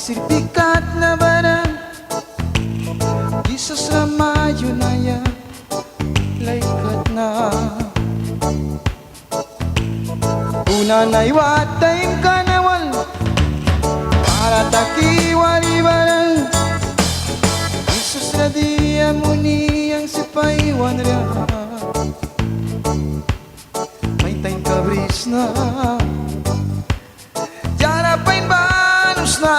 sirpikat na barang Jesus ramayo na ya laikat na una na iwatay kanawal para takiwali barang Jesus radia muni ang sipaywan ria may tayo kabris na jana pain banus na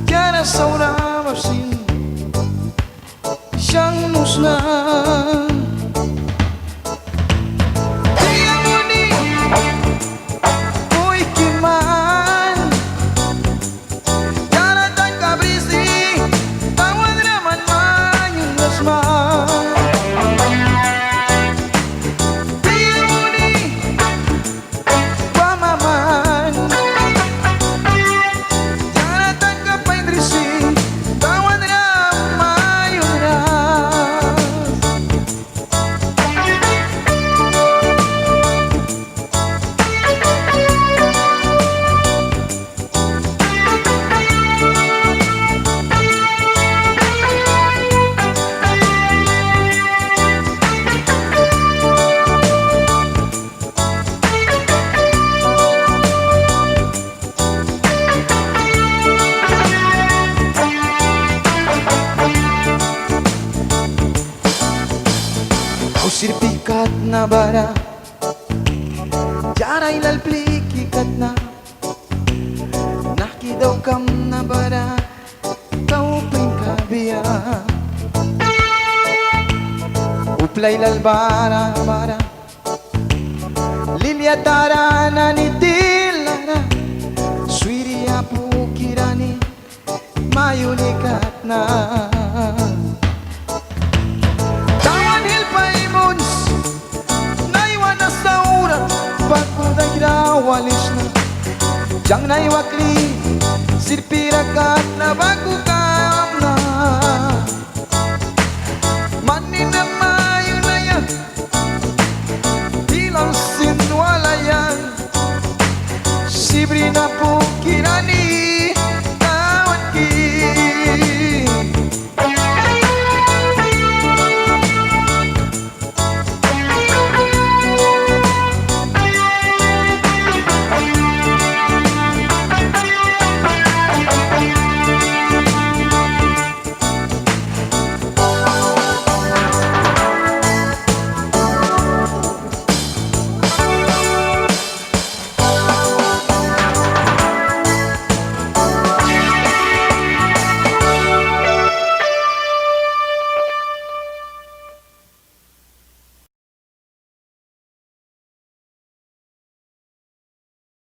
jana saura masin siyang musna sirpikat na bara jaray lalplikikat na nakidaw kam na bara kau ping kabiya uplay lalbara bara lilyatara na nitilara swiriya pukirani mayunikat na walis na jang na iwakli sirpirakat na bagukan